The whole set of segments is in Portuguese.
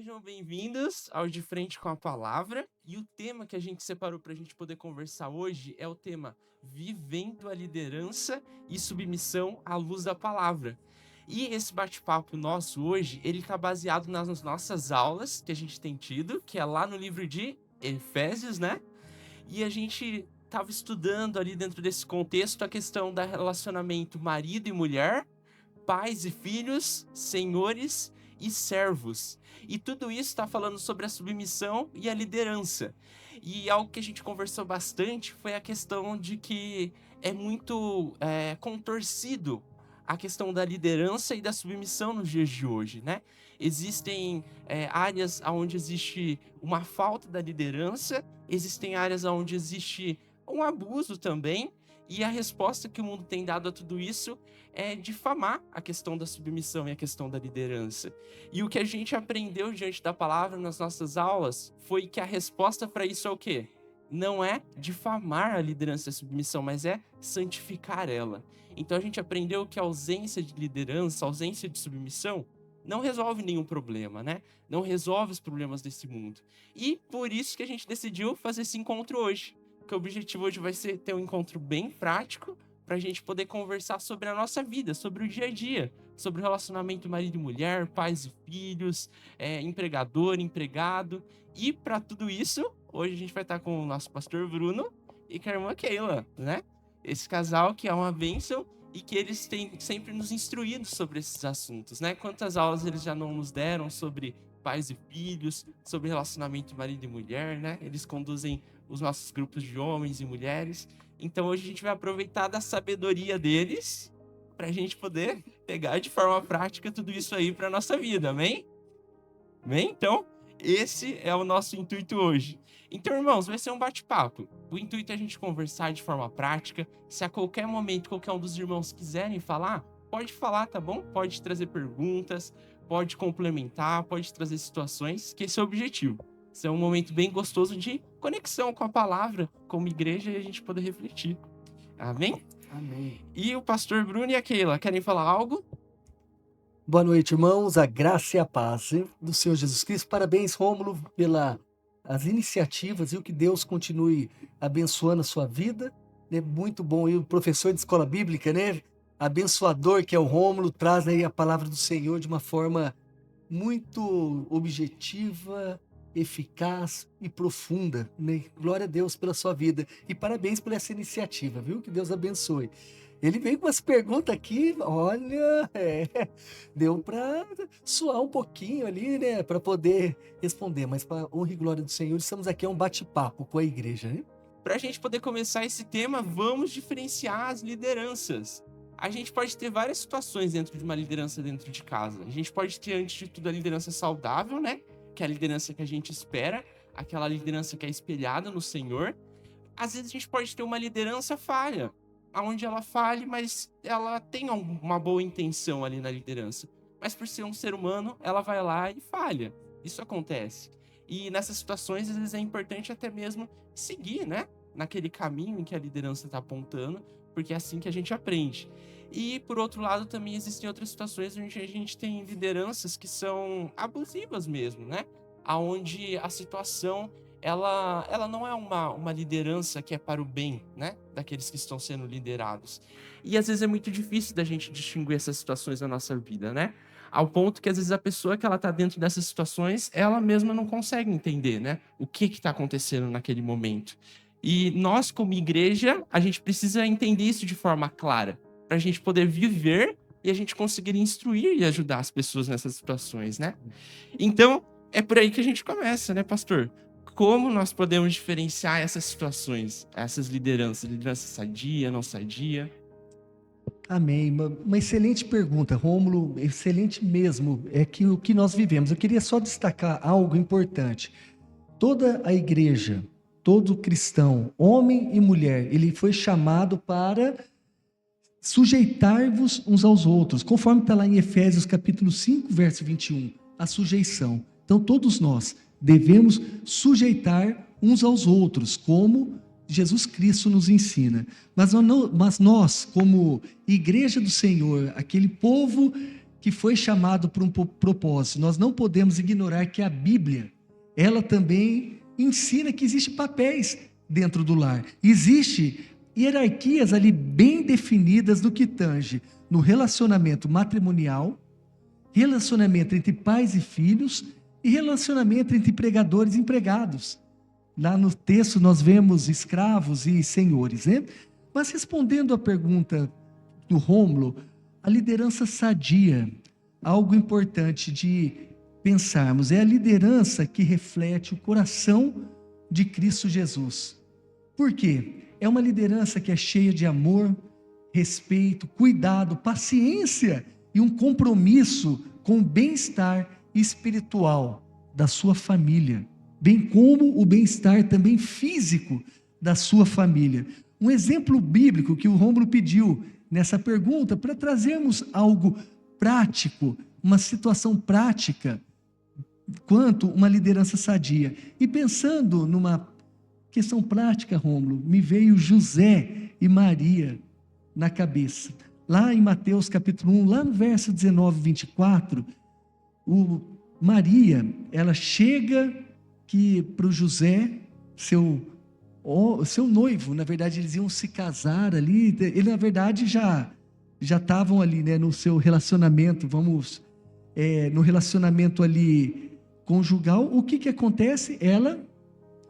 Sejam bem-vindos ao De Frente com a Palavra. E o tema que a gente separou para a gente poder conversar hoje é o tema Vivendo a Liderança e Submissão à Luz da Palavra. E esse bate-papo nosso hoje, ele está baseado nas nossas aulas que a gente tem tido, que é lá no livro de Efésios, né? E a gente estava estudando ali dentro desse contexto a questão do relacionamento marido e mulher, pais e filhos, senhores e servos. E tudo isso está falando sobre a submissão e a liderança. E algo que a gente conversou bastante foi a questão de que é muito contorcido a questão da liderança e da submissão nos dias de hoje, né? Existem áreas onde existe uma falta da liderança, existem áreas onde existe um abuso também, e a resposta que o mundo tem dado a tudo isso é difamar a questão da submissão e a questão da liderança. E o que a gente aprendeu diante da palavra nas nossas aulas foi que a resposta para isso é o quê? Não é difamar a liderança e a submissão, mas é santificar ela. Então a gente aprendeu que a ausência de liderança, a ausência de submissão, não resolve nenhum problema, né? Não resolve os problemas desse mundo. E por isso que a gente decidiu fazer esse encontro hoje. Que o objetivo hoje vai ser ter um encontro bem prático para a gente poder conversar sobre a nossa vida, sobre o dia a dia, sobre o relacionamento marido e mulher, pais e filhos, empregador, empregado. E para tudo isso, hoje a gente vai estar com o nosso pastor Bruno e com a irmã Keila, né? Esse casal que é uma bênção e que eles têm sempre nos instruído sobre esses assuntos, né? Quantas aulas eles já não nos deram sobre pais e filhos, sobre relacionamento marido e mulher, né? Eles conduzem os nossos grupos de homens e mulheres. Então hoje a gente vai aproveitar da sabedoria deles para a gente poder pegar de forma prática tudo isso aí para nossa vida, amém? Amém? Então, esse é o nosso intuito hoje. Então, irmãos, vai ser um bate-papo. O intuito é a gente conversar de forma prática. Se a qualquer momento qualquer um dos irmãos quiserem falar, pode falar, tá bom? Pode trazer perguntas, pode complementar, pode trazer situações, que esse é o objetivo. Esse é um momento bem gostoso de conexão com a palavra, como igreja, e a gente poder refletir. Amém? Amém. E o pastor Bruno e a Keila, querem falar algo? Boa noite, irmãos. A graça e a paz do Senhor Jesus Cristo. Parabéns, Rômulo, pelas iniciativas e o que Deus continue abençoando a sua vida. É muito bom. E o professor de escola bíblica, né? Abençoador, que é o Rômulo, traz aí a palavra do Senhor de uma forma muito objetiva, eficaz e profunda, né? Glória a Deus pela sua vida. E parabéns por essa iniciativa, viu? Que Deus abençoe. Ele veio com umas perguntas aqui, olha, deu para suar um pouquinho ali, né, para poder responder, mas para honra e glória do Senhor, estamos aqui a um bate-papo com a igreja, né? Para a gente poder começar esse tema, vamos diferenciar as lideranças. A gente pode ter várias situações dentro de uma liderança dentro de casa. A gente pode ter, antes de tudo, a liderança saudável, né? Que é a liderança que a gente espera, aquela liderança que é espelhada no Senhor. Às vezes a gente pode ter uma liderança falha, onde ela falhe, mas ela tem uma boa intenção ali na liderança. Mas por ser um ser humano, ela vai lá e falha. Isso acontece. E nessas situações, às vezes é importante até mesmo seguir, né? Naquele caminho em que a liderança está apontando, porque é assim que a gente aprende. E, por outro lado, também existem outras situações onde a gente tem lideranças que são abusivas mesmo, né? Onde a situação ela não é uma liderança que é para o bem, né, daqueles que estão sendo liderados. E às vezes é muito difícil da gente distinguir essas situações na nossa vida, né? Ao ponto que às vezes a pessoa que ela tá dentro dessas situações, ela mesma não consegue entender, né, o que está acontecendo naquele momento. E nós, como igreja, a gente precisa entender isso de forma clara, para a gente poder viver e a gente conseguir instruir e ajudar as pessoas nessas situações, né? Então, é por aí que a gente começa, né, pastor? Como nós podemos diferenciar essas situações, essas lideranças, liderança sadia, não sadia? Amém. Uma excelente pergunta, Rômulo, excelente mesmo. É que o que nós vivemos. Eu queria só destacar algo importante. Toda a igreja, todo cristão, homem e mulher, ele foi chamado para sujeitar-vos uns aos outros, conforme está lá em Efésios capítulo 5, verso 21, a sujeição. Então todos nós devemos sujeitar uns aos outros, como Jesus Cristo nos ensina. Mas nós, como igreja do Senhor, aquele povo que foi chamado por um propósito. Nós não podemos ignorar que a Bíblia, ela também ensina que existem papéis dentro do lar. Existem hierarquias ali bem definidas no que tange no relacionamento matrimonial, relacionamento entre pais e filhos e relacionamento entre empregadores e empregados. Lá no texto nós vemos escravos e senhores, né? Mas respondendo à pergunta do Rômulo, a liderança sadia, algo importante de pensarmos, é a liderança que reflete o coração de Cristo Jesus. Por quê? É uma liderança que é cheia de amor, respeito, cuidado, paciência e um compromisso com o bem-estar espiritual da sua família, bem como o bem-estar também físico da sua família. Um exemplo bíblico que o Rômulo pediu nessa pergunta, para trazermos algo prático, uma situação prática, quanto uma liderança sadia. E pensando numa questão prática, Rômulo, me veio José e Maria na cabeça. Lá em Mateus capítulo 1, lá no verso 19 e 24, Maria, ela chega para o José, seu noivo, na verdade eles iam se casar ali, ele na verdade já estavam ali, né, no seu relacionamento, no relacionamento ali conjugal. O que acontece?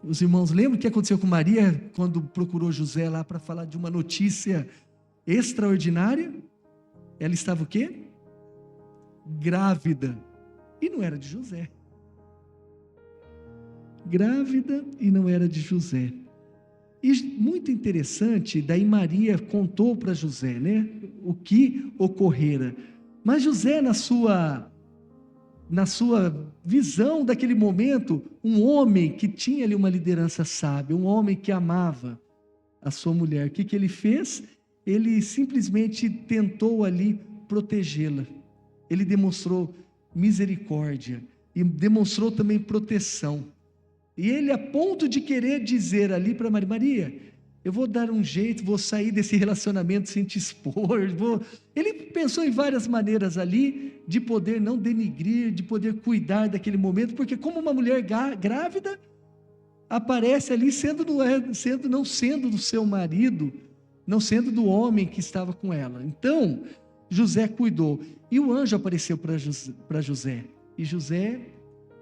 Os irmãos lembram o que aconteceu com Maria quando procurou José lá para falar de uma notícia extraordinária? Ela estava o quê? Grávida, e não era de José. Grávida e não era de José. E muito interessante, daí Maria contou para José, né, o que ocorrera. Mas José, na sua visão daquele momento, um homem que tinha ali uma liderança sábia, um homem que amava a sua mulher, o que ele fez? Ele simplesmente tentou ali protegê-la. Ele demonstrou misericórdia e demonstrou também proteção. E ele, a ponto de querer dizer ali para Maria, eu vou dar um jeito, vou sair desse relacionamento sem te expor. Ele pensou em várias maneiras ali de poder não denigrir, de poder cuidar daquele momento, porque como uma mulher grávida aparece ali não sendo do seu marido, não sendo do homem que estava com ela. Então, José cuidou. E o anjo apareceu para José. E José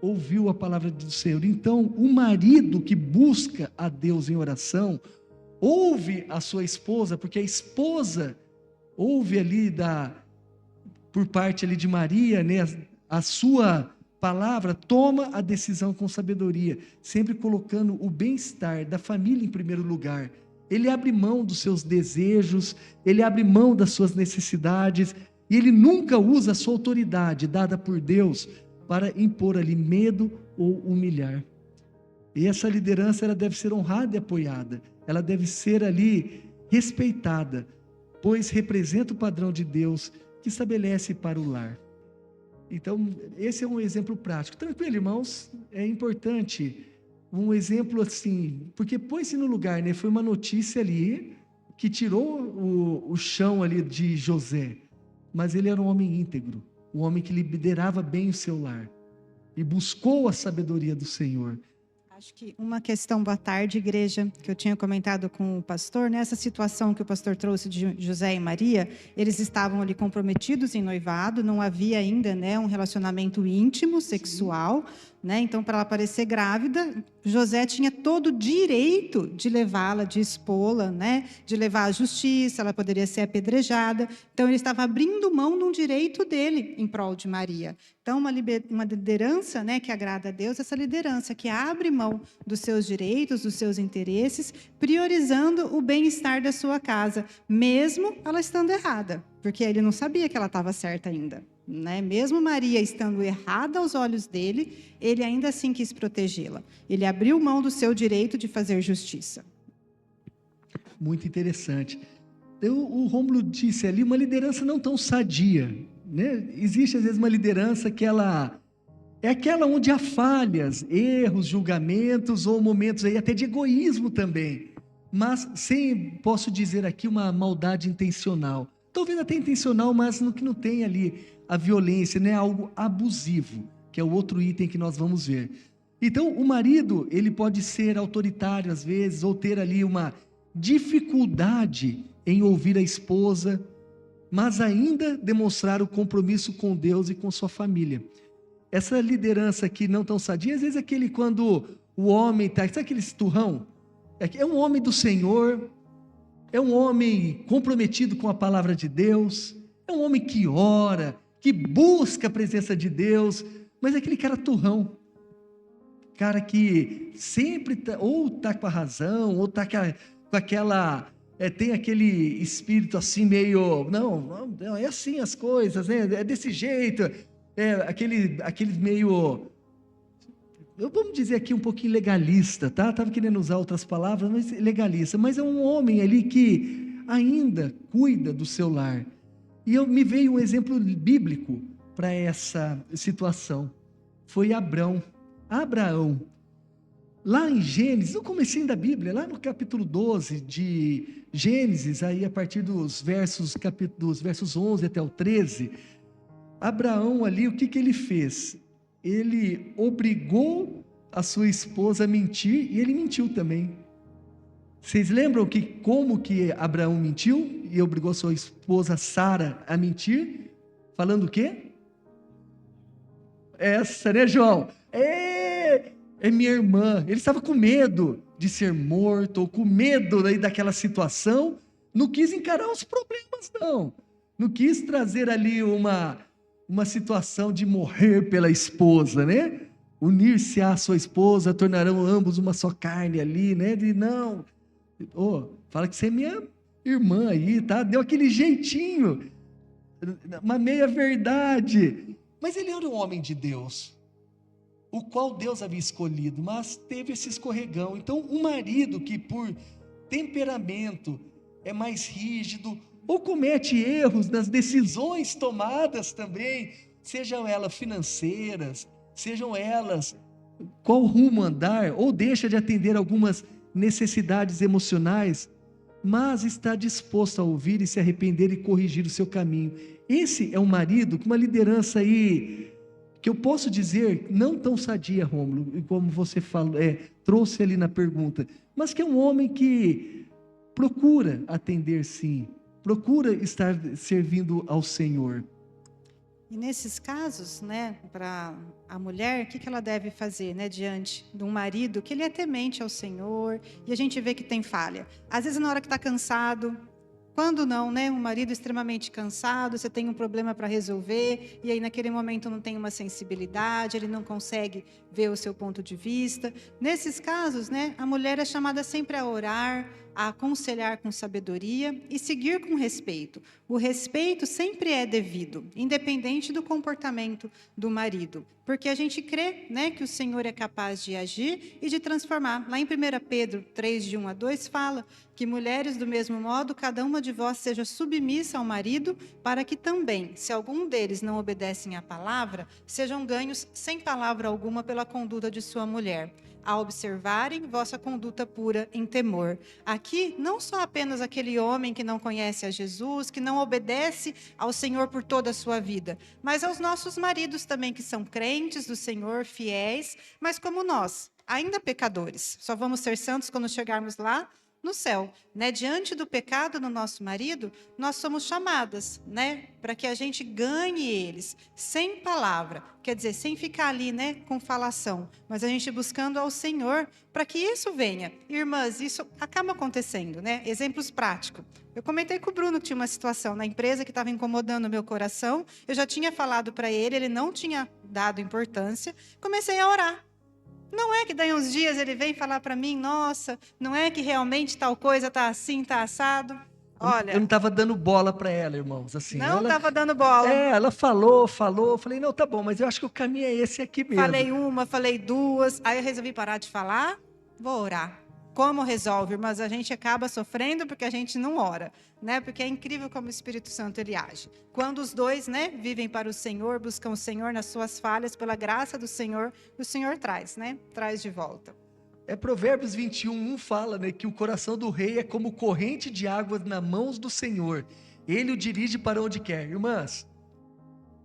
ouviu a palavra do Senhor. Então, o marido que busca a Deus em oração, ouve a sua esposa, porque a esposa ouve ali por parte ali de Maria, né, a sua palavra, toma a decisão com sabedoria, sempre colocando o bem-estar da família em primeiro lugar. Ele abre mão dos seus desejos, ele abre mão das suas necessidades, e ele nunca usa a sua autoridade dada por Deus para impor ali medo ou humilhar. E essa liderança, ela deve ser honrada e apoiada, ela deve ser ali respeitada, pois representa o padrão de Deus que estabelece para o lar. Então, esse é um exemplo prático. Tranquilo, irmãos, é importante um exemplo assim, porque pôs-se no lugar, né? Foi uma notícia ali que tirou o chão ali de José, mas ele era um homem íntegro, um homem que liderava bem o seu lar e buscou a sabedoria do Senhor. Acho que uma questão, boa tarde, igreja, que eu tinha comentado com o pastor, nessa situação que o pastor trouxe de José e Maria, eles estavam ali comprometidos em noivado, não havia ainda, né, um relacionamento íntimo, sexual, né? Então, para ela parecer grávida, José tinha todo o direito de levá-la, de expô-la, né, de levar à justiça, ela poderia ser apedrejada. Então, ele estava abrindo mão de um direito dele em prol de Maria. Então, uma liderança, né, que agrada a Deus, essa liderança que abre mão dos seus direitos, dos seus interesses, priorizando o bem-estar da sua casa, mesmo ela estando errada, porque ele não sabia que ela estava certa ainda, né? Mesmo Maria estando errada aos olhos dele, ele ainda assim quis protegê-la. Ele abriu mão do seu direito de fazer justiça. Muito interessante. O Rômulo disse ali, uma liderança não tão sadia, né? Existe às vezes uma liderança que ela é aquela onde há falhas, erros, julgamentos ou momentos aí até de egoísmo também, mas sem, posso dizer aqui, uma maldade intencional. talvez até intencional, mas no que não tem ali a violência, não é algo abusivo, que é o outro item que nós vamos ver. Então, o marido, ele pode ser autoritário às vezes, ou ter ali uma dificuldade em ouvir a esposa, mas ainda demonstrar o compromisso com Deus e com sua família. Essa liderança aqui não tão sadia, às vezes aquele quando o homem está, sabe aquele turrão? É um homem do Senhor, é um homem comprometido com a palavra de Deus, é um homem que ora, que busca a presença de Deus, mas é aquele cara turrão, cara que sempre ou está com a razão, ou está com aquela, tem aquele espírito assim meio, não, é assim as coisas, né? É desse jeito, aquele meio, vamos dizer aqui um pouquinho legalista, tá? Estava querendo usar outras palavras, mas legalista, mas é um homem ali que ainda cuida do seu lar. E me veio um exemplo bíblico para essa situação, foi Abraão. Lá em Gênesis, no comecinho da Bíblia, lá no capítulo 12 de Gênesis, aí a partir dos versos 11 até o 13, Abraão ali, o que ele fez? Ele obrigou a sua esposa a mentir e ele mentiu também. Vocês lembram como que Abraão mentiu e obrigou a sua esposa Sara a mentir? Falando o quê? Essa, né, João? É minha irmã. Ele estava com medo de ser morto, ou com medo daquela situação. Não quis encarar os problemas, não. Não quis trazer ali uma situação de morrer pela esposa, né? Unir-se à sua esposa, tornarão ambos uma só carne ali, né? Não. Fala que você é minha irmã aí, tá? Deu aquele jeitinho, uma meia verdade. Mas ele era um homem de Deus, o qual Deus havia escolhido, mas teve esse escorregão. Então, um marido que por temperamento é mais rígido, ou comete erros nas decisões tomadas também, sejam elas financeiras, sejam elas qual rumo andar, ou deixa de atender algumas necessidades emocionais, mas está disposto a ouvir e se arrepender e corrigir o seu caminho. Esse é um marido com uma liderança aí, que eu posso dizer, não tão sadia, Rômulo, como você trouxe ali na pergunta, mas que é um homem que procura atender sim, procura estar servindo ao Senhor. E nesses casos, né, para a mulher, o que ela deve fazer, né, diante de um marido que ele é temente ao Senhor, e a gente vê que tem falha. Às vezes na hora que está cansado, quando não, né, um marido extremamente cansado, você tem um problema para resolver, e aí naquele momento não tem uma sensibilidade, ele não consegue ver o seu ponto de vista. Nesses casos, né, a mulher é chamada sempre a orar, a aconselhar com sabedoria e seguir com respeito. O respeito sempre é devido, independente do comportamento do marido, porque a gente crê, né, que o Senhor é capaz de agir e de transformar. Lá em 1 Pedro 3, de 1 a 2, fala que mulheres, do mesmo modo, cada uma de vós seja submissa ao marido, para que também, se algum deles não obedecem à palavra, sejam ganhos sem palavra alguma pela conduta de sua mulher, a observarem vossa conduta pura em temor. Aqui, não só apenas aquele homem que não conhece a Jesus, que não obedece ao Senhor por toda a sua vida, mas aos nossos maridos também, que são crentes do Senhor, fiéis, mas como nós, ainda pecadores. Só vamos ser santos quando chegarmos lá no céu, né? Diante do pecado no nosso marido, nós somos chamadas, né, para que a gente ganhe eles sem palavra, quer dizer, sem ficar ali, né, com falação, mas a gente buscando ao Senhor para que isso venha. Irmãs, isso acaba acontecendo, né? Exemplos práticos. Eu comentei com o Bruno que tinha uma situação na empresa que estava incomodando o meu coração. Eu já tinha falado para ele não tinha dado importância. Comecei a orar. Não é que daí uns dias ele vem falar para mim, nossa, não é que realmente tal coisa está assim, está assado? Olha, eu não estava dando bola para ela, irmãos, assim. Não estava dando bola. Ela falou, falei, não, tá bom, mas eu acho que o caminho é esse aqui mesmo. Falei uma, falei duas, aí eu resolvi parar de falar, vou orar. Como resolve? Mas a gente acaba sofrendo porque a gente não ora, né? Porque é incrível como o Espírito Santo ele age. Quando os dois, né, vivem para o Senhor, buscam o Senhor nas suas falhas, pela graça do Senhor, o Senhor traz, né? Traz de volta. Provérbios 21, fala, né, que o coração do rei é como corrente de águas nas mãos do Senhor. Ele o dirige para onde quer. Irmãs,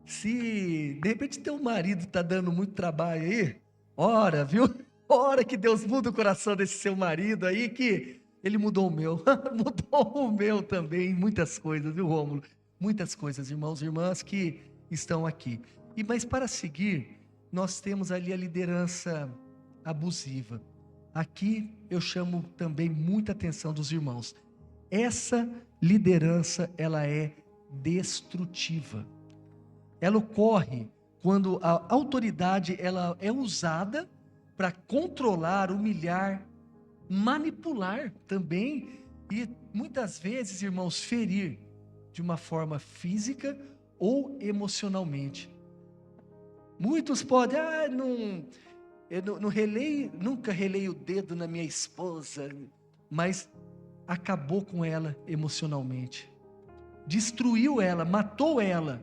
se de repente teu marido está dando muito trabalho aí, ora, viu? Ora que Deus muda o coração desse seu marido aí, que ele mudou o meu. Mudou o meu também, muitas coisas, viu, Rômulo? Muitas coisas, irmãos e irmãs que estão aqui. Mas para seguir, nós temos ali a liderança abusiva. Aqui eu chamo também muita atenção dos irmãos. Essa liderança, ela é destrutiva. Ela ocorre quando a autoridade ela é usada para controlar, humilhar, manipular também e muitas vezes, irmãos, ferir de uma forma física ou emocionalmente. Muitos podem, eu não relei, nunca relei o dedo na minha esposa, mas acabou com ela emocionalmente, destruiu ela, matou ela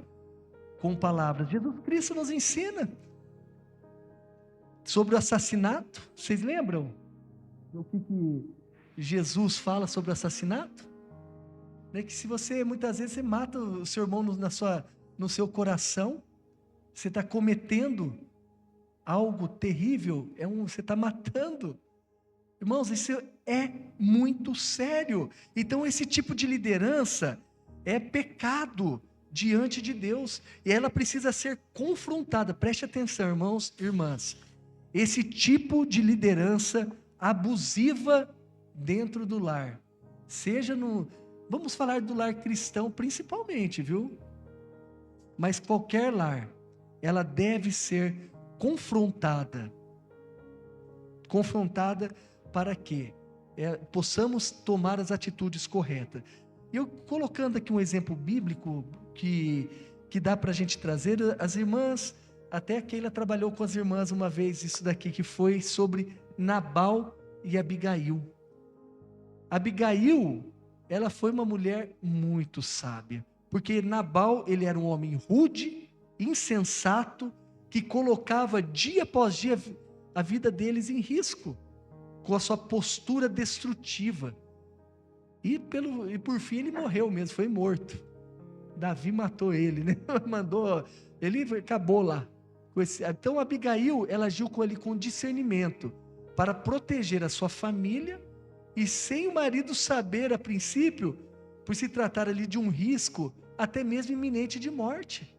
com palavras. Jesus Cristo nos ensina sobre o assassinato. Vocês lembram o que Jesus fala sobre o assassinato? É que se você, muitas vezes, você mata o seu irmão no seu coração, você está cometendo algo terrível, você está matando. Irmãos, isso é muito sério. Então, esse tipo de liderança é pecado diante de Deus, e ela precisa ser confrontada. Preste atenção, irmãos e irmãs. Esse tipo de liderança abusiva dentro do lar, vamos falar do lar cristão principalmente, viu? Mas qualquer lar, ela deve ser confrontada. Confrontada para que possamos tomar as atitudes corretas. E eu colocando aqui um exemplo bíblico que dá para a gente trazer, as irmãs, até a Keila trabalhou com as irmãs uma vez isso daqui, que foi sobre Nabal e Abigail. Abigail, ela foi uma mulher muito sábia, porque Nabal, ele era um homem rude, insensato, que colocava dia após dia a vida deles em risco, com a sua postura destrutiva. E por fim ele morreu mesmo, foi morto. Davi matou ele, né? Ele acabou lá. Então Abigail, ela agiu com ele com discernimento, para proteger a sua família, e sem o marido saber a princípio, por se tratar ali de um risco, até mesmo iminente de morte.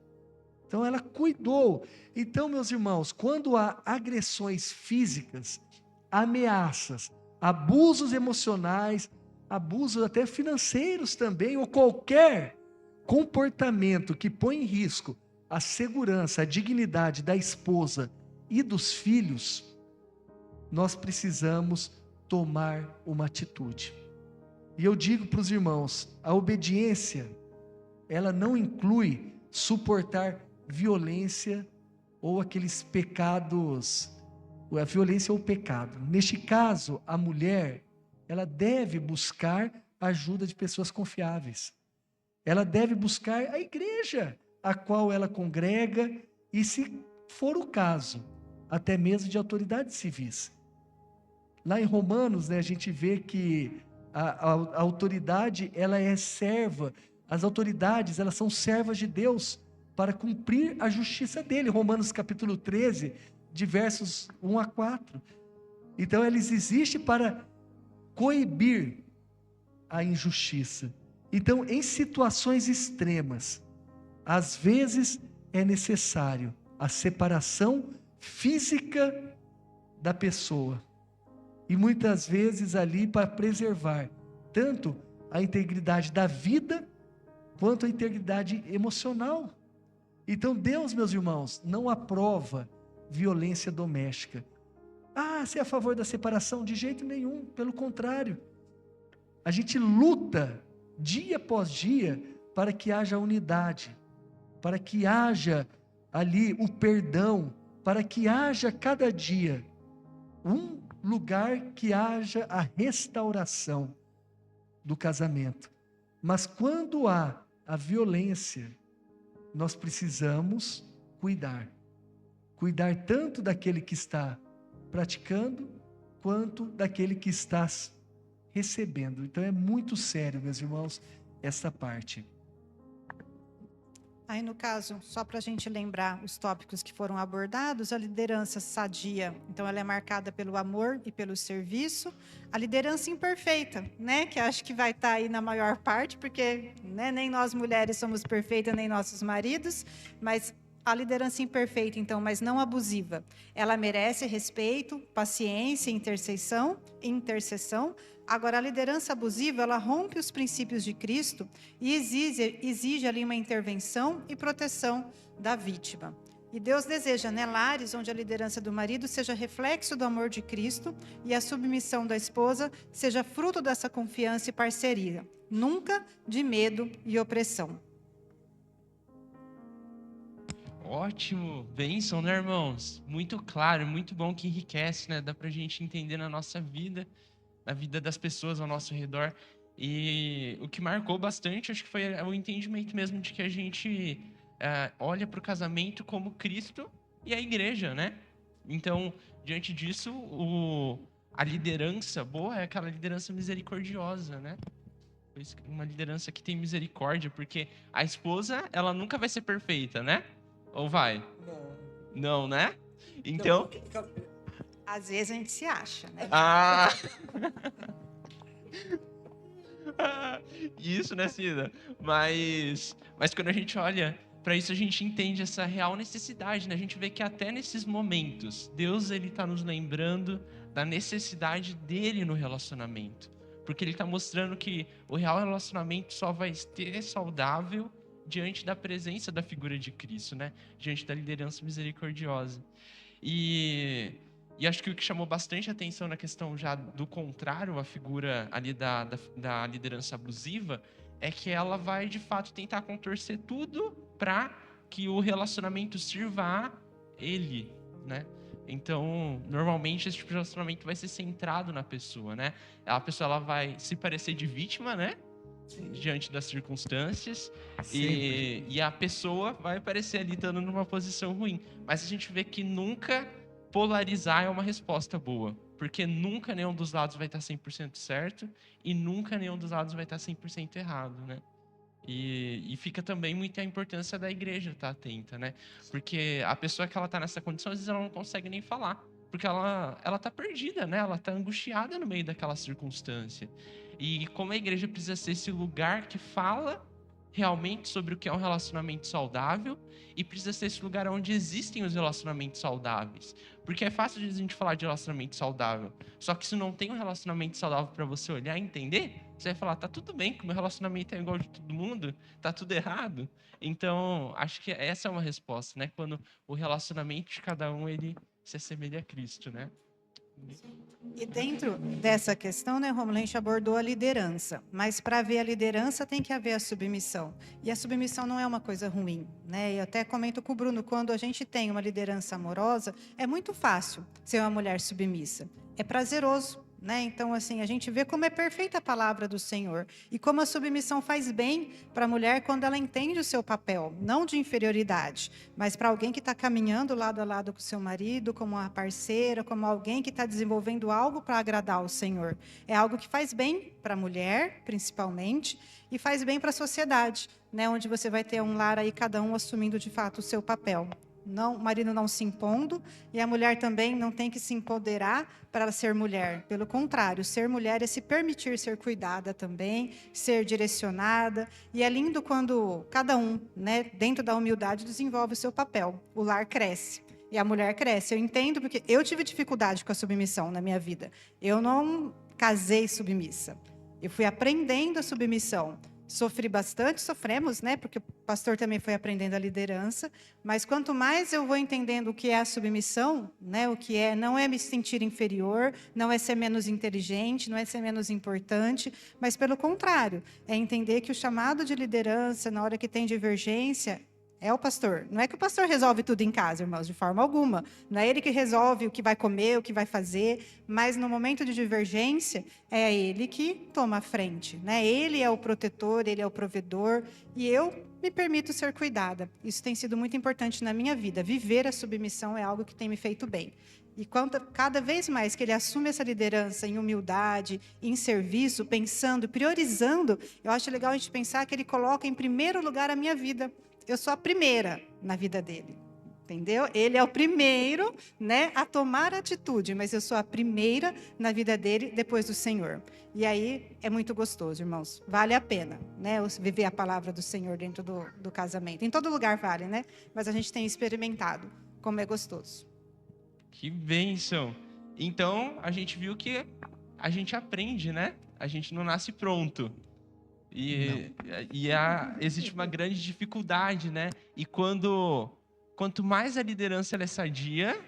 Então ela cuidou. Então, meus irmãos, quando há agressões físicas, ameaças, abusos emocionais, abusos até financeiros também, ou qualquer comportamento que põe em risco a segurança, a dignidade da esposa e dos filhos, nós precisamos tomar uma atitude. E eu digo para os irmãos, a obediência, ela não inclui suportar violência ou aqueles pecados, a violência ou o pecado. Neste caso, a mulher, ela deve buscar a ajuda de pessoas confiáveis. Ela deve buscar a igreja a qual ela congrega e, se for o caso, até mesmo de autoridades civis. Lá em Romanos, a gente vê que a autoridade, ela é serva. As autoridades, elas são servas de Deus para cumprir a justiça dele. Romanos capítulo 13, de versos 1 a 4. Então, eles existem para coibir a injustiça. Então, em situações extremas, às vezes é necessário a separação física da pessoa. E muitas vezes ali para preservar tanto a integridade da vida, quanto a integridade emocional. Então Deus, meus irmãos, não aprova violência doméstica. Você é a favor da separação? De jeito nenhum, pelo contrário. A gente luta dia após dia para que haja unidade, para que haja ali o perdão, para que haja cada dia um lugar que haja a restauração do casamento. Mas quando há a violência, nós precisamos cuidar tanto daquele que está praticando, quanto daquele que está recebendo. Então é muito sério, meus irmãos, essa parte. Aí, no caso, só para a gente lembrar os tópicos que foram abordados, a liderança sadia, então ela é marcada pelo amor e pelo serviço. A liderança imperfeita, né, que acho que vai estar aí na maior parte, porque, né, nem nós mulheres somos perfeitas, nem nossos maridos, mas a liderança imperfeita, então, mas não abusiva. Ela merece respeito, paciência, intercessão. Agora, a liderança abusiva, ela rompe os princípios de Cristo e exige ali uma intervenção e proteção da vítima. E Deus deseja, né, lares onde a liderança do marido seja reflexo do amor de Cristo e a submissão da esposa seja fruto dessa confiança e parceria, nunca de medo e opressão. Ótimo, bênção, né, irmãos? Muito claro, muito bom, que enriquece, né? Dá pra gente entender na nossa vida, na vida das pessoas ao nosso redor. E o que marcou bastante, acho que foi o entendimento mesmo de que a gente olha para o casamento como Cristo e a igreja, né? Então, diante disso, a liderança boa é aquela liderança misericordiosa, né? Uma liderança que tem misericórdia, porque a esposa, ela nunca vai ser perfeita, né? Ou vai? Não, né? Então... Às vezes a gente se acha, né? Ah! Isso, né, Cida? Mas quando a gente olha para isso, a gente entende essa real necessidade, né? A gente vê que até nesses momentos, Deus, ele tá nos lembrando da necessidade dele no relacionamento. Porque ele tá mostrando que o real relacionamento só vai ser saudável diante da presença da figura de Cristo, né? Diante da liderança misericordiosa. E acho que o que chamou bastante atenção na questão já do contrário, a figura ali da liderança abusiva, é que ela vai, de fato, tentar contorcer tudo para que o relacionamento sirva a ele, né? Então, normalmente, esse tipo de relacionamento vai ser centrado na pessoa, né? A pessoa, ela vai se parecer de vítima, né? Sim. Diante das circunstâncias, e a pessoa vai aparecer ali estando numa posição ruim. Mas a gente vê que nunca polarizar é uma resposta boa, porque nunca nenhum dos lados vai estar 100% certo e nunca nenhum dos lados vai estar 100% errado, né? E fica também muita importância da igreja estar atenta, né? Porque a pessoa que ela está nessa condição, às vezes ela não consegue nem falar, porque ela tá perdida, né? Ela tá angustiada no meio daquela circunstância. E como a igreja precisa ser esse lugar que fala realmente sobre o que é um relacionamento saudável, e precisa ser esse lugar onde existem os relacionamentos saudáveis. Porque é fácil de a gente falar de relacionamento saudável, só que se não tem um relacionamento saudável para você olhar e entender, você vai falar, tá tudo bem, que o meu relacionamento é igual de todo mundo, tá tudo errado. Então, acho que essa é uma resposta, né? Quando o relacionamento de cada um, ele se assemelha a Cristo, né? E dentro dessa questão, né, Rômulo, a gente abordou a liderança, mas para haver a liderança tem que haver a submissão. E a submissão não é uma coisa ruim, né? Eu até comento com o Bruno, quando a gente tem uma liderança amorosa, é muito fácil ser uma mulher submissa. É prazeroso, né? Então, assim, a gente vê como é perfeita a palavra do Senhor e como a submissão faz bem para a mulher quando ela entende o seu papel, não de inferioridade, mas para alguém que está caminhando lado a lado com o seu marido, como uma parceira, como alguém que está desenvolvendo algo para agradar ao Senhor. É algo que faz bem para a mulher, principalmente, e faz bem para a sociedade, né? Onde você vai ter um lar aí, cada um assumindo de fato o seu papel. Não, o marido não se impondo, e a mulher também não tem que se empoderar para ser mulher. Pelo contrário, ser mulher é se permitir ser cuidada também, ser direcionada. E é lindo quando cada um, né, dentro da humildade, desenvolve o seu papel. O lar cresce e a mulher cresce. Eu entendo, porque eu tive dificuldade com a submissão na minha vida. Eu não casei submissa. Eu fui aprendendo a submissão. Sofri bastante, sofremos, né? Porque o pastor também foi aprendendo a liderança. Mas quanto mais eu vou entendendo o que é a submissão, né? O que é, não é me sentir inferior, não é ser menos inteligente, não é ser menos importante, mas pelo contrário, é entender que o chamado de liderança, na hora que tem divergência, é o pastor. Não é que o pastor resolve tudo em casa, irmãos, de forma alguma. Não é ele que resolve o que vai comer, o que vai fazer, mas no momento de divergência, é ele que toma a frente, né? Ele é o protetor, ele é o provedor, e eu me permito ser cuidada. Isso tem sido muito importante na minha vida. Viver a submissão é algo que tem me feito bem. E cada vez mais que ele assume essa liderança em humildade, em serviço, pensando, priorizando, eu acho legal a gente pensar que ele coloca em primeiro lugar a minha vida. eu sou a primeira na vida dele. Entendeu? Ele é o primeiro, né, a tomar atitude, mas eu sou a primeira na vida dele depois do Senhor. E aí é muito gostoso, irmãos. Vale a pena, né, viver a palavra do Senhor dentro do casamento. Em todo lugar vale, né? Mas a gente tem experimentado como é gostoso. Que bênção! Então, a gente viu que a gente aprende, né? A gente não nasce pronto. Existe uma grande dificuldade, né? E quanto mais a liderança ela é sadia,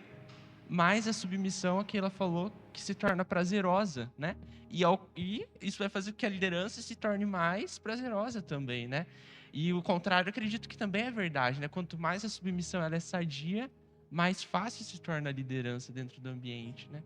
mais a submissão, que ela falou, que se torna prazerosa, né? E isso vai fazer com que a liderança se torne mais prazerosa também, né? E o contrário, acredito que também é verdade, né? Quanto mais a submissão ela é sadia, mais fácil se torna a liderança dentro do ambiente, né?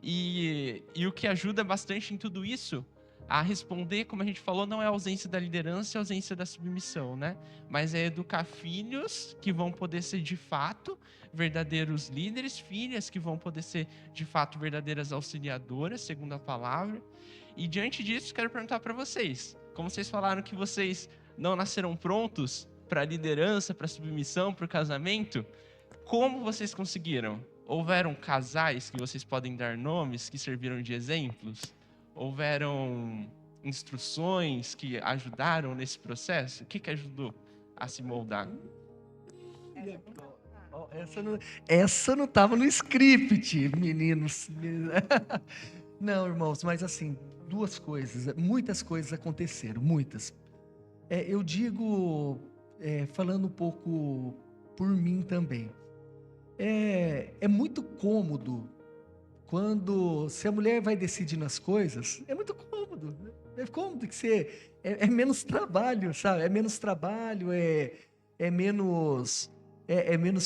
E o que ajuda bastante em tudo isso a responder, como a gente falou, não é a ausência da liderança, é a ausência da submissão, né? Mas é educar filhos que vão poder ser, de fato, verdadeiros líderes, filhas que vão poder ser, de fato, verdadeiras auxiliadoras, segundo a palavra. E, diante disso, quero perguntar para vocês, como vocês falaram que vocês não nasceram prontos para a liderança, para a submissão, para o casamento, como vocês conseguiram? Houveram casais que vocês podem dar nomes que serviram de exemplos? Houveram instruções que ajudaram nesse processo? O que ajudou a se moldar? Essa não estava no script, meninos. Não, irmãos, mas assim, duas coisas, muitas coisas aconteceram, muitas. Eu digo, falando um pouco por mim também, é muito cômodo quando, se a mulher vai decidindo as coisas, é muito cômodo. É cômodo que você, é menos trabalho, sabe? É menos trabalho, é menos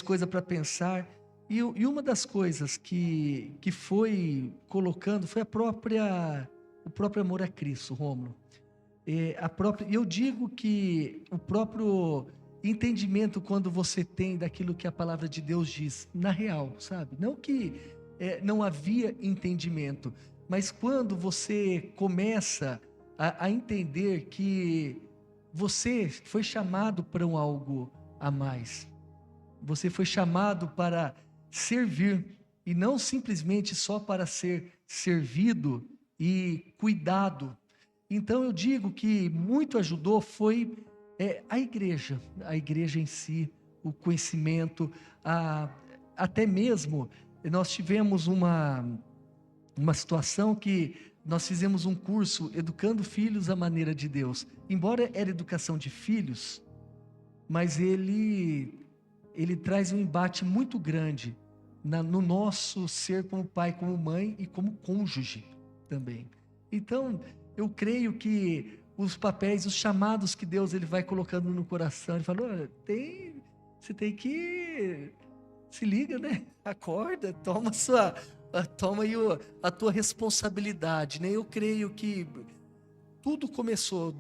coisa para pensar. E uma das coisas que foi colocando foi o próprio amor a Cristo, Rômulo. Eu digo que o próprio entendimento, quando você tem daquilo que a palavra de Deus diz, na real, sabe? Não que não havia entendimento, mas quando você começa a entender que você foi chamado para algo a mais, você foi chamado para servir, e não simplesmente só para ser servido e cuidado. Então eu digo que muito ajudou foi a igreja em si, o conhecimento, até mesmo nós tivemos uma situação que nós fizemos um curso educando filhos à maneira de Deus. Embora era educação de filhos, mas ele traz um embate muito grande no nosso ser como pai, como mãe e como cônjuge também. Então, eu creio que os papéis, os chamados que Deus ele vai colocando no coração, ele falou, você tem que, se liga, né? Acorda, toma aí a tua responsabilidade, né? Eu creio que tudo começou,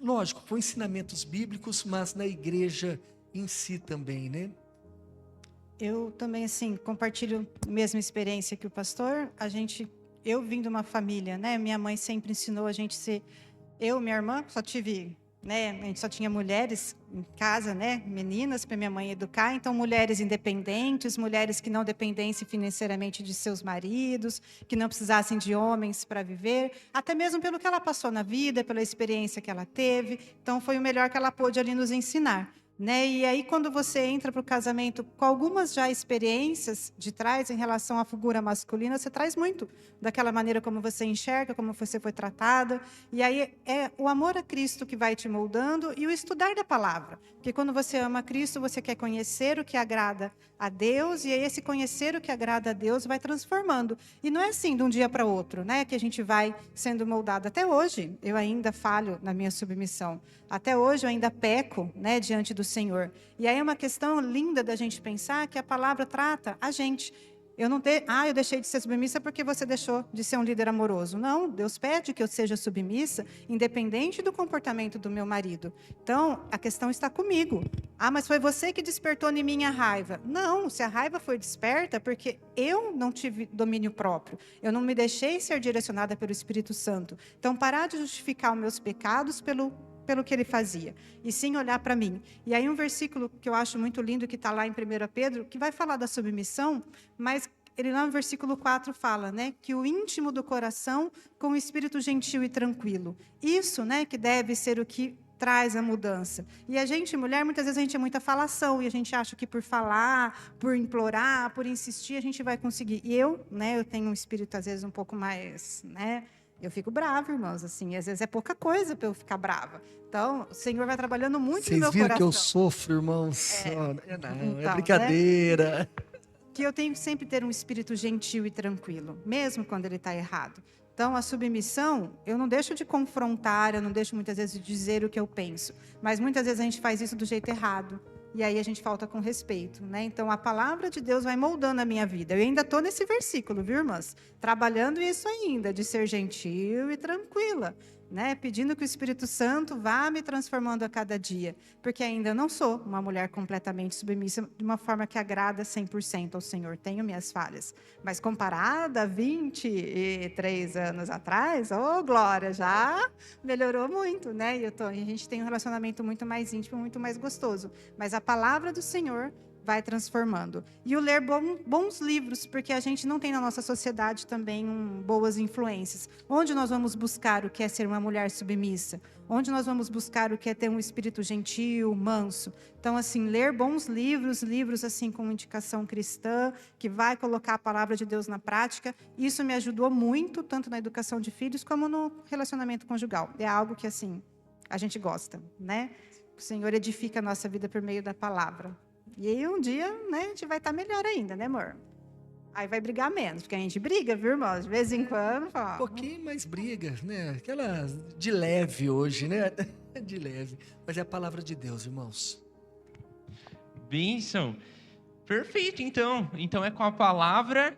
lógico, com ensinamentos bíblicos, mas na igreja em si também, né? Eu também, assim, compartilho a mesma experiência que o pastor. Eu vim de uma família, né? Minha mãe sempre ensinou a gente ser... Eu, minha irmã, só tive... né? A gente só tinha mulheres em casa, né? Meninas para minha mãe educar. Então, mulheres independentes, mulheres que não dependessem financeiramente de seus maridos, que não precisassem de homens para viver, até mesmo pelo que ela passou na vida, pela experiência que ela teve. Então, foi o melhor que ela pôde ali nos ensinar. Né? E aí, quando você entra para o casamento com algumas já experiências de trás em relação à figura masculina, você traz muito daquela maneira como você enxerga, como você foi tratada. E aí é o amor a Cristo que vai te moldando e o estudar da palavra. Porque quando você ama Cristo, você quer conhecer o que agrada a Deus, e aí esse conhecer o que agrada a Deus vai transformando. E não é assim de um dia para outro, né, que a gente vai sendo moldado. Até hoje, eu ainda falho na minha submissão. Até hoje eu ainda peco, né, diante do Senhor. E aí é uma questão linda da gente pensar que a palavra trata a gente. Eu deixei de ser submissa porque você deixou de ser um líder amoroso. Não, Deus pede que eu seja submissa, independente do comportamento do meu marido. Então, a questão está comigo. Mas foi você que despertou em mim a raiva. Não, se a raiva foi desperta, porque eu não tive domínio próprio. Eu não me deixei ser direcionada pelo Espírito Santo. Então, parar de justificar os meus pecados pelo pelo que ele fazia, e sim olhar para mim. E aí um versículo que eu acho muito lindo, que está lá em 1 Pedro, que vai falar da submissão, mas ele lá no versículo 4 fala, né, que o íntimo do coração com o espírito gentil e tranquilo. Isso, né, que deve ser o que traz a mudança. E a gente, mulher, muitas vezes a gente é muita falação, e a gente acha que por falar, por implorar, por insistir, a gente vai conseguir. E eu, né, eu tenho um espírito às vezes um pouco mais, né, eu fico brava, irmãos, assim, às vezes é pouca coisa para eu ficar brava. Então, o Senhor vai trabalhando muito no meu Vocês viram que eu coração. sofro, irmãos? Não, é Então, brincadeira. Que eu tenho que sempre ter um espírito gentil e tranquilo, mesmo quando ele está errado. Então, a submissão, eu não deixo de confrontar, eu não deixo muitas vezes de dizer o que eu penso, mas muitas vezes a gente faz isso do jeito errado, e aí a gente falta com respeito, né? Então, a palavra de Deus vai moldando a minha vida. Eu ainda estou nesse versículo, viu, irmãs? Trabalhando isso ainda, de ser gentil e tranquila, né? Pedindo que o Espírito Santo vá me transformando a cada dia, porque ainda não sou uma mulher completamente submissa de uma forma que agrada 100% ao Senhor. Tenho minhas falhas, mas comparada a 23 anos atrás, ô glória, já melhorou muito, né? E a gente tem um relacionamento muito mais íntimo, muito mais gostoso, mas a palavra do Senhor vai transformando. E o ler bons livros, porque a gente não tem na nossa sociedade também boas influências. Onde nós vamos buscar o que é ser uma mulher submissa? Onde nós vamos buscar o que é ter um espírito gentil, manso? Então, assim, ler bons livros, livros assim com indicação cristã, que vai colocar a palavra de Deus na prática, isso me ajudou muito, tanto na educação de filhos, como no relacionamento conjugal. É algo que, assim, a gente gosta, né? O Senhor edifica a nossa vida por meio da palavra. E aí um dia, né, a gente vai estar melhor ainda, né, amor? Aí vai brigar menos, porque a gente briga, viu, irmãos? De vez em quando, fala, Um pouquinho mais briga, né? Aquela de leve hoje, né? De leve. Mas é a palavra de Deus, irmãos. Bênção. Perfeito, então. Então é com a palavra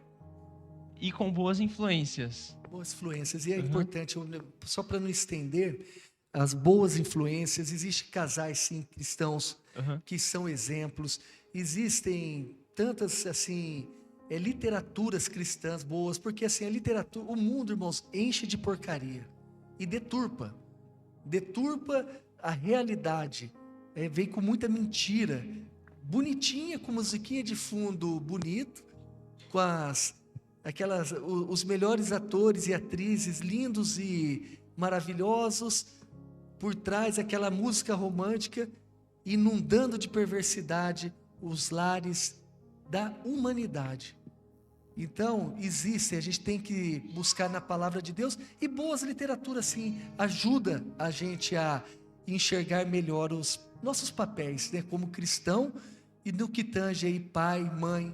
e com boas influências. Boas influências. E é importante, só para não estender, as boas influências, existem casais, sim, cristãos, que são exemplos. Existem tantas, assim, literaturas cristãs boas, porque, assim, a literatura, o mundo, irmãos, enche de porcaria e deturpa a realidade, vem com muita mentira, bonitinha, com musiquinha de fundo bonito, com os melhores atores e atrizes lindos e maravilhosos, por trás aquela música romântica, inundando de perversidade os lares da humanidade. Então, a gente tem que buscar na palavra de Deus, e boas literaturas, sim, ajuda a gente a enxergar melhor os nossos papéis, né, como cristão, e no que tange aí pai, mãe,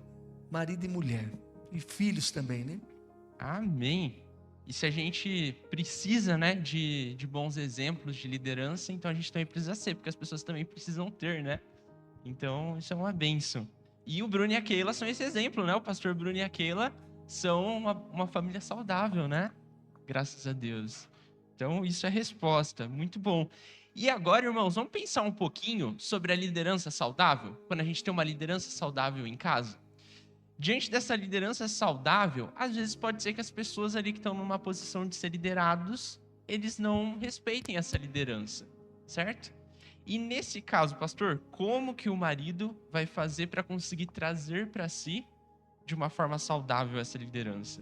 marido e mulher, e filhos também, né? Amém. E se a gente precisa, né, de bons exemplos de liderança, então a gente também precisa ser, porque as pessoas também precisam ter, né? Então, isso é uma bênção. E o Bruno e a Keila são esse exemplo, né? O pastor Bruno e a Keila são uma família saudável, né? Graças a Deus. Então, isso é resposta. Muito bom. E agora, irmãos, vamos pensar um pouquinho sobre a liderança saudável? Quando a gente tem uma liderança saudável em casa. Diante dessa liderança saudável, às vezes pode ser que as pessoas ali que estão numa posição de ser liderados, eles não respeitem essa liderança, certo? E nesse caso, pastor, como que o marido vai fazer para conseguir trazer para si de uma forma saudável essa liderança?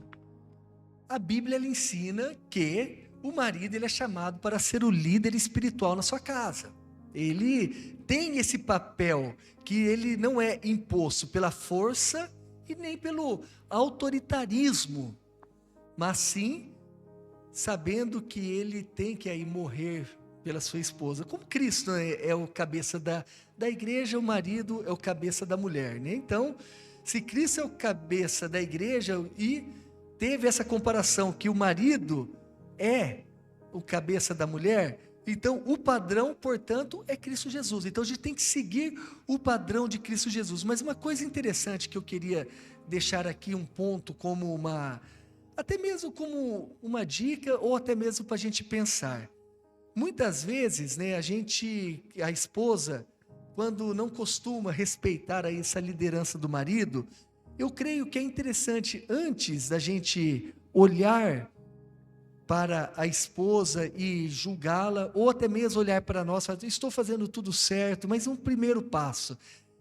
A Bíblia ela ensina que o marido ele é chamado para ser o líder espiritual na sua casa. Ele tem esse papel que ele não é imposto pela força e nem pelo autoritarismo, mas sim sabendo que ele tem que aí morrer pela sua esposa. Como Cristo é o cabeça da igreja, o marido é o cabeça da mulher, né? Então, se Cristo é o cabeça da igreja e teve essa comparação que o marido é o cabeça da mulher, então o padrão, portanto, é Cristo Jesus. Então a gente tem que seguir o padrão de Cristo Jesus. Mas uma coisa interessante que eu queria deixar aqui um ponto como até mesmo como uma dica, ou até mesmo para a gente pensar. Muitas vezes, né, a esposa, quando não costuma respeitar aí essa liderança do marido, eu creio que é interessante, antes da gente olhar para a esposa e julgá-la, ou até mesmo olhar para nós e falar, estou fazendo tudo certo, mas um primeiro passo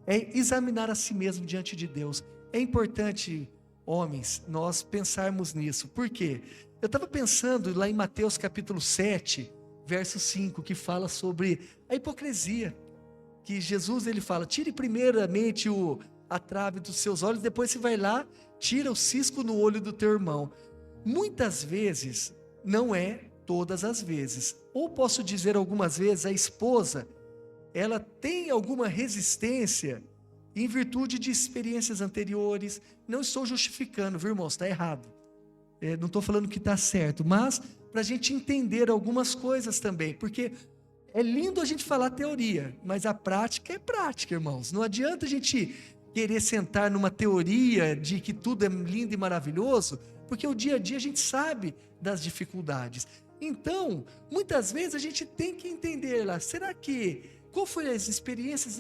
é examinar a si mesmo diante de Deus. É importante, homens, nós pensarmos nisso. Por quê? Eu estava pensando lá em Mateus capítulo 7, verso 5, que fala sobre a hipocrisia, que Jesus ele fala, tire primeiramente a trave dos seus olhos, depois você vai lá, tira o cisco no olho do teu irmão. Muitas vezes, não é todas as vezes, ou posso dizer algumas vezes, a esposa, ela tem alguma resistência em virtude de experiências anteriores. Não estou justificando, viu, irmãos? Está errado. Não estou falando que está certo, mas para a gente entender algumas coisas também, porque é lindo a gente falar teoria, mas a prática é prática, irmãos. Não adianta a gente querer sentar numa teoria de que tudo é lindo e maravilhoso, porque o dia a dia a gente sabe das dificuldades. Então, muitas vezes a gente tem que entender lá, qual foram as experiências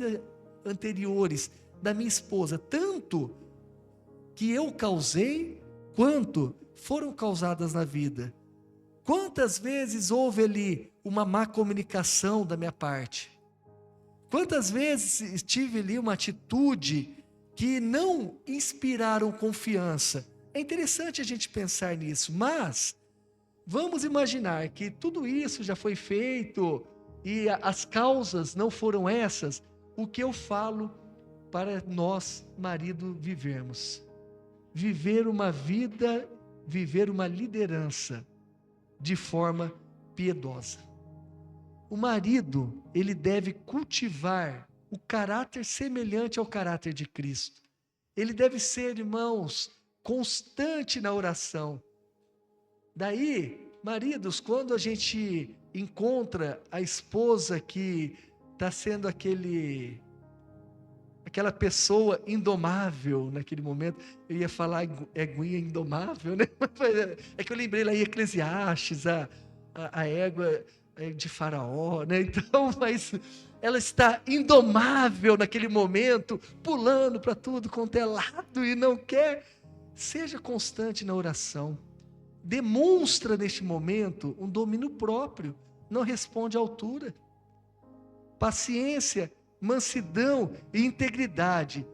anteriores da minha esposa, tanto que eu causei, quanto foram causadas na vida. Quantas vezes houve ali uma má comunicação da minha parte? Quantas vezes tive ali uma atitude que não inspiraram confiança? É interessante a gente pensar nisso, mas vamos imaginar que tudo isso já foi feito e as causas não foram essas. O que eu falo para nós, marido, vivermos? Viver uma vida, viver uma liderança de forma piedosa. O marido, ele deve cultivar o caráter semelhante ao caráter de Cristo. Ele deve ser, irmãos, constante na oração. Daí, maridos, quando a gente encontra a esposa que está sendo aquela pessoa indomável naquele momento, eu ia falar eguinha indomável, né? É que eu lembrei lá em Eclesiastes, a égua de Faraó, né? Então, mas ela está indomável naquele momento, pulando para tudo quanto é lado e não quer. Seja constante na oração. Demonstra neste momento um domínio próprio, não responde à altura. Paciência, mansidão e integridade.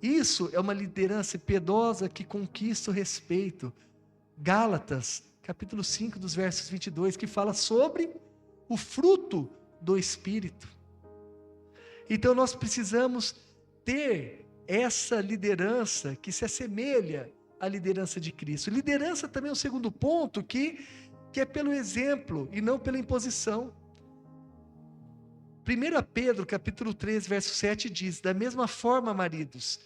Isso é uma liderança piedosa que conquista o respeito. Gálatas, capítulo 5, dos versos 22, que fala sobre o fruto do Espírito. Então nós precisamos ter essa liderança que se assemelha à liderança de Cristo. Liderança também é um segundo ponto, que é pelo exemplo e não pela imposição. 1 Pedro, capítulo 3, verso 7 diz, da mesma forma, maridos,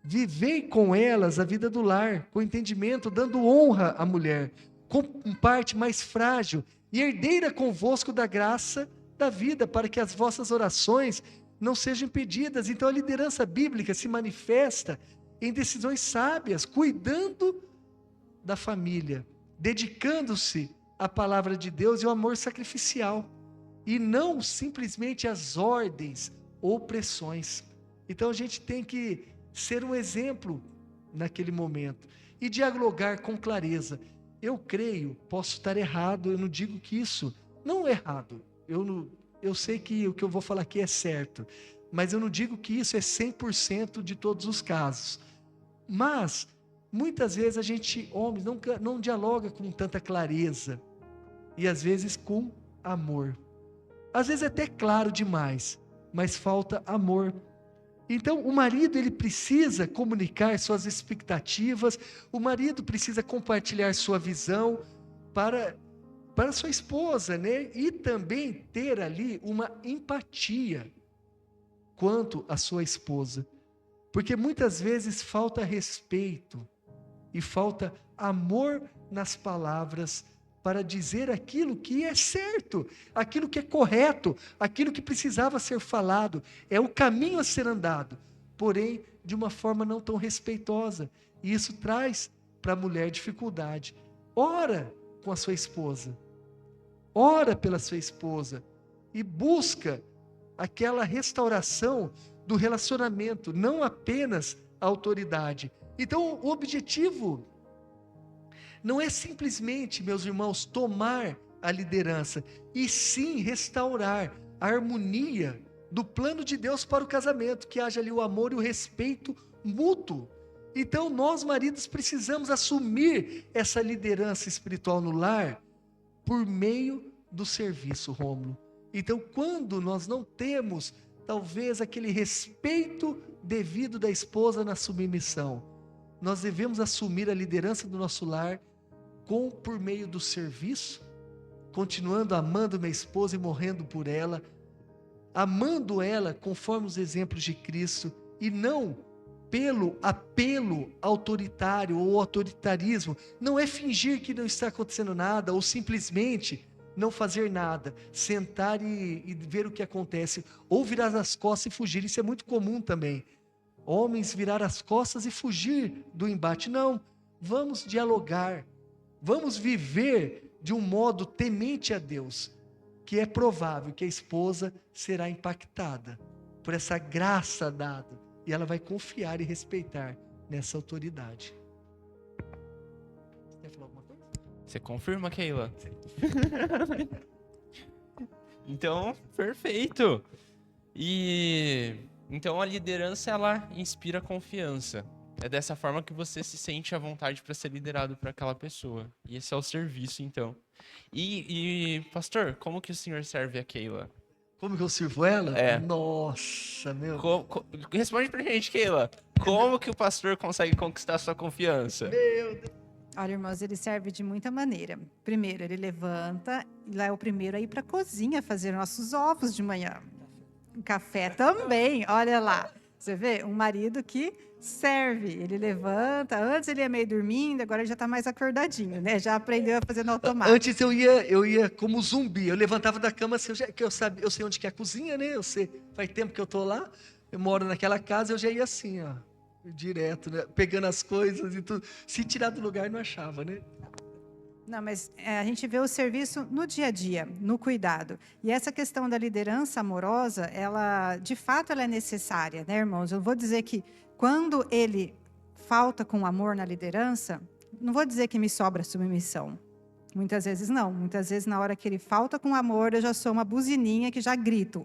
vivei com elas a vida do lar, com entendimento, dando honra à mulher, com parte mais frágil, e herdeira convosco da graça da vida, para que as vossas orações não sejam impedidas. Então a liderança bíblica se manifesta em decisões sábias, cuidando da família, dedicando-se à palavra de Deus e ao amor sacrificial, e não simplesmente às ordens ou pressões. Então a gente tem que ser um exemplo naquele momento e dialogar com clareza. Eu creio, posso estar errado, eu não digo que isso não é errado. Eu sei que o que eu vou falar aqui é certo, mas eu não digo que isso é 100% de todos os casos. Mas muitas vezes a gente, homens, não dialoga com tanta clareza e às vezes com amor. Às vezes é até claro demais, mas falta amor. Então o marido ele precisa comunicar suas expectativas, o marido precisa compartilhar sua visão para sua esposa, né? E também ter ali uma empatia quanto à sua esposa. Porque muitas vezes falta respeito e falta amor nas palavras para dizer aquilo que é certo, aquilo que é correto, aquilo que precisava ser falado. É o caminho a ser andado, porém de uma forma não tão respeitosa. E isso traz para a mulher dificuldade. Ora com a sua esposa, ora pela sua esposa e busca aquela restauração do relacionamento, não apenas a autoridade. Então o objetivo Não é simplesmente, meus irmãos, tomar a liderança, e sim restaurar a harmonia do plano de Deus para o casamento, que haja ali o amor e o respeito mútuo. Então nós, maridos, precisamos assumir essa liderança espiritual no lar por meio do serviço, Rômulo. Então, quando nós não temos, talvez, aquele respeito devido da esposa na submissão, nós devemos assumir a liderança do nosso lar por meio do serviço, continuando amando minha esposa e morrendo por ela, amando ela conforme os exemplos de Cristo, e não pelo apelo autoritário ou autoritarismo. Não é fingir que não está acontecendo nada, ou simplesmente não fazer nada, sentar e ver o que acontece, ou virar as costas e fugir. Isso é muito comum também. Homens virar as costas e fugir do embate. Não, vamos dialogar, vamos viver de um modo temente a Deus, que é provável que a esposa será impactada por essa graça dada, e ela vai confiar e respeitar nessa autoridade. Você quer falar alguma coisa? Você confirma, Keila? Então, perfeito. E então a liderança, ela inspira confiança. É dessa forma que você se sente à vontade para ser liderado por aquela pessoa. E esse é o serviço, então. E pastor, como que o senhor serve a Keila? Como que eu sirvo ela? É. Nossa, meu. Responde pra gente, Keila. Como que o pastor consegue conquistar a sua confiança? Meu Deus. Olha, irmãos, ele serve de muita maneira. Primeiro, ele levanta, e lá é o primeiro a ir para a cozinha fazer nossos ovos de manhã. O café também, olha lá. Você vê? Um marido que serve. Ele levanta, antes ele ia meio dormindo, agora ele já está mais acordadinho, né? Já aprendeu a fazer no automático. Antes eu ia como zumbi, eu levantava da cama assim, eu sei onde que é a cozinha, né? Eu sei, faz tempo que eu tô lá, eu moro naquela casa, eu já ia assim, ó, direto, né? Pegando as coisas e tudo. Se tirar do lugar, não achava, né? Não, mas a gente vê o serviço no dia a dia, no cuidado. E essa questão da liderança amorosa, ela, de fato, ela é necessária, né, irmãos? Eu vou dizer que quando ele falta com amor na liderança, não vou dizer que me sobra submissão. Muitas vezes não. Muitas vezes, na hora que ele falta com amor, eu já sou uma buzininha que já grito.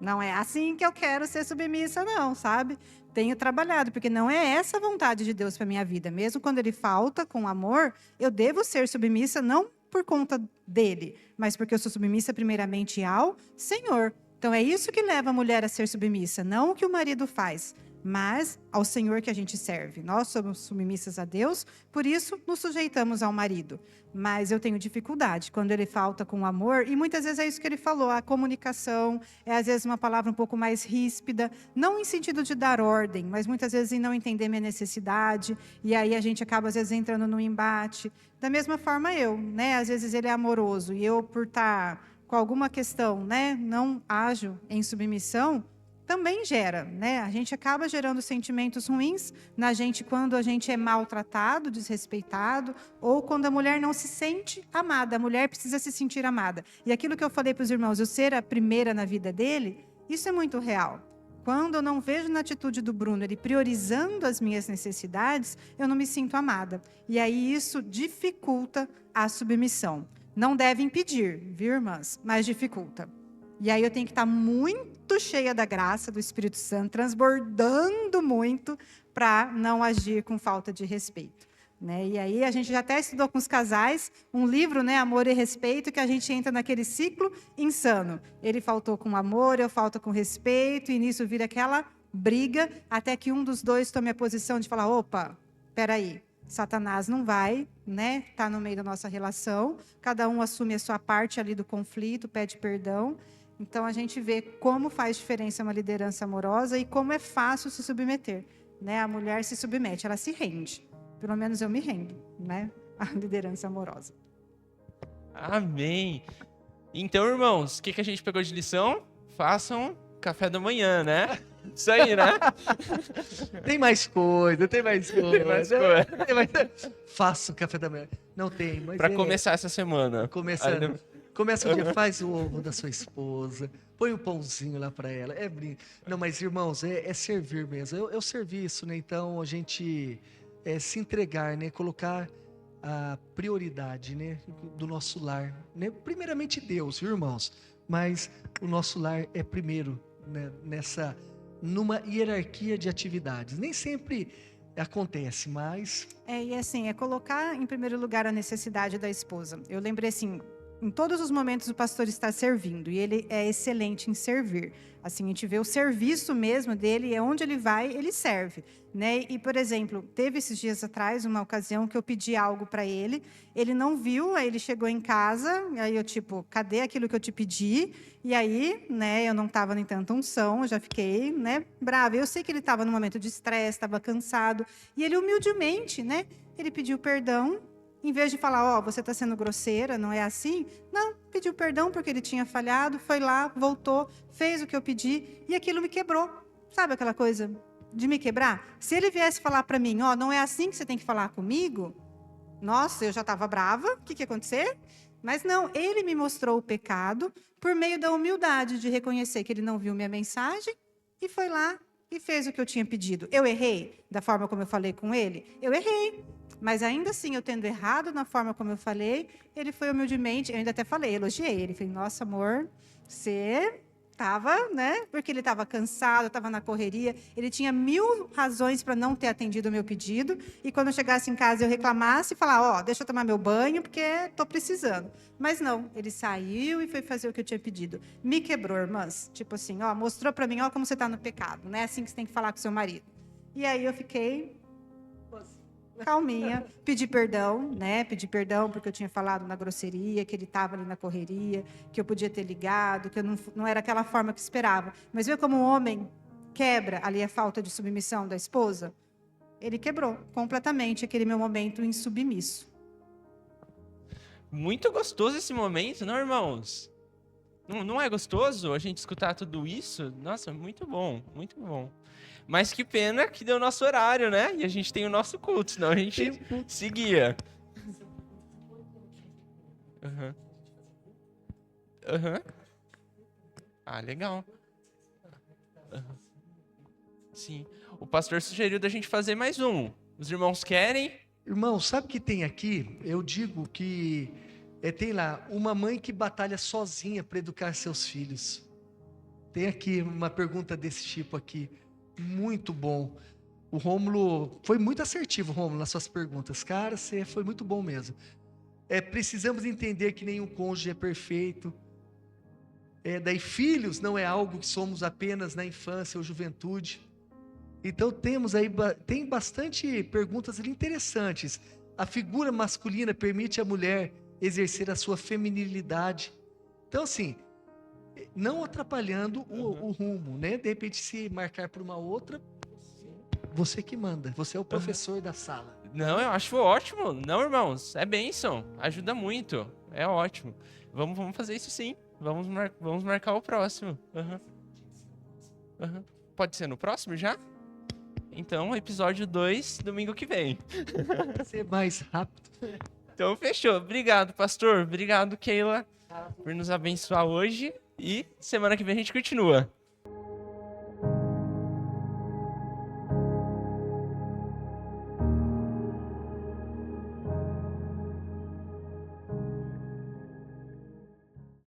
Não é assim que eu quero ser submissa, não, sabe? Tenho trabalhado, porque não é essa a vontade de Deus para minha vida. Mesmo quando ele falta com amor, eu devo ser submissa não por conta dele, mas porque eu sou submissa primeiramente ao Senhor. Então é isso que leva a mulher a ser submissa, não o que o marido faz, mas ao Senhor que a gente serve. Nós somos submissas a Deus, por isso nos sujeitamos ao marido. Mas eu tenho dificuldade quando ele falta com amor, e muitas vezes é isso que ele falou, a comunicação é às vezes uma palavra um pouco mais ríspida, não em sentido de dar ordem, mas muitas vezes em não entender minha necessidade, e aí a gente acaba às vezes entrando num embate. Da mesma forma eu, né? Às vezes ele é amoroso, e eu por estar com alguma questão, né, não ajo em submissão, também gera, né? A gente acaba gerando sentimentos ruins na gente quando a gente é maltratado, desrespeitado, ou quando a mulher não se sente amada. A mulher precisa se sentir amada. E aquilo que eu falei para os irmãos, eu ser a primeira na vida dele, isso é muito real. Quando eu não vejo na atitude do Bruno ele priorizando as minhas necessidades, eu não me sinto amada. E aí isso dificulta a submissão. Não deve impedir, viu, irmãs? Mas dificulta. E aí eu tenho que estar muito cheia da graça do Espírito Santo, transbordando muito, para não agir com falta de respeito. Né? E aí a gente já até estudou com os casais um livro, né, Amor e Respeito, que a gente entra naquele ciclo insano. Ele faltou com amor, eu falto com respeito, e nisso vira aquela briga, até que um dos dois tome a posição de falar, opa, peraí, Satanás não vai, né, tá no meio da nossa relação, cada um assume a sua parte ali do conflito, pede perdão. Então, a gente vê como faz diferença uma liderança amorosa e como é fácil se submeter. Né? A mulher se submete, ela se rende. Pelo menos eu me rendo, né? A liderança amorosa. Amém. Então, irmãos, o que a gente pegou de lição? Façam café da manhã, né? Isso aí, né? Tem mais coisa. Tem mais coisa. Faça o café da manhã. Não tem, mas para começar essa semana. Começa o dia, faz o ovo da sua esposa, põe o pãozinho lá para ela. Não, mas irmãos, é servir mesmo. É o serviço, né? Então a gente se entregar, né? Colocar a prioridade, né, do nosso lar, né? Primeiramente Deus, viu, irmãos? Mas o nosso lar é primeiro, né, numa hierarquia de atividades. Nem sempre acontece, mas E assim, é colocar em primeiro lugar a necessidade da esposa. Eu lembrei assim, em todos os momentos o pastor está servindo e ele é excelente em servir. Assim, a gente vê o serviço mesmo dele, é onde ele vai, ele serve, né? E, por exemplo, teve esses dias atrás uma ocasião que eu pedi algo para ele, ele não viu, aí ele chegou em casa, aí eu tipo, cadê aquilo que eu te pedi? E aí, né, eu não estava nem tanta unção, eu já fiquei, né, brava. Eu sei que ele estava num momento de estresse, estava cansado, e ele humildemente, né, ele pediu perdão. Em vez de falar, você está sendo grosseira, não é assim? Não, pediu perdão porque ele tinha falhado, foi lá, voltou, fez o que eu pedi e aquilo me quebrou. Sabe aquela coisa de me quebrar? Se ele viesse falar para mim, não é assim que você tem que falar comigo, nossa, eu já estava brava, o que ia acontecer? Mas não, ele me mostrou o pecado por meio da humildade de reconhecer que ele não viu minha mensagem e foi lá e fez o que eu tinha pedido. Eu errei da forma como eu falei com ele? Eu errei. Mas ainda assim, eu tendo errado na forma como eu falei, ele foi humildemente, eu ainda até falei, elogiei ele. Falei, nossa, amor, você estava, né? Porque ele estava cansado, estava na correria, ele tinha 1000 razões para não ter atendido o meu pedido, e quando eu chegasse em casa eu reclamasse e falar, deixa eu tomar meu banho, porque estou precisando. Mas não, ele saiu e foi fazer o que eu tinha pedido. Me quebrou, irmãs. Tipo assim, mostrou para mim, como você está no pecado, né? Assim que você tem que falar com seu marido. E aí eu fiquei calminha, pedi perdão, né? Pedi perdão porque eu tinha falado na grosseria, que ele estava ali na correria, que eu podia ter ligado, que eu não era aquela forma que esperava. Mas vê como o homem quebra ali a falta de submissão da esposa? Ele quebrou completamente aquele meu momento insubmisso. Muito gostoso esse momento, não, irmãos? Não é gostoso a gente escutar tudo isso? Nossa, muito bom, muito bom. Mas que pena que deu o nosso horário, né? E a gente tem o nosso culto, senão a gente seguia. Ah, legal. Sim. O pastor sugeriu da gente fazer mais um. Os irmãos querem? Irmão, sabe o que tem aqui? Eu digo que tem lá uma mãe que batalha sozinha para educar seus filhos. Tem aqui uma pergunta desse tipo aqui. Muito bom. O Rômulo foi muito assertivo, Rômulo, nas suas perguntas. Cara, você foi muito bom mesmo. Precisamos entender que nenhum cônjuge é perfeito. Daí filhos não é algo que somos apenas na infância ou juventude. Então tem bastante perguntas ali interessantes. A figura masculina permite à mulher exercer a sua feminilidade. Então assim, não atrapalhando o rumo, né? De repente, se marcar por uma outra, você que manda. Você é o professor da sala. Não, eu acho ótimo. Não, irmãos, é bênção. Ajuda muito. É ótimo. Vamos fazer isso sim. Vamos marcar o próximo. Pode ser no próximo já? Então, episódio 2, domingo que vem. Vai ser mais rápido. Então, fechou. Obrigado, pastor. Obrigado, Keila, por nos abençoar hoje. E semana que vem a gente continua.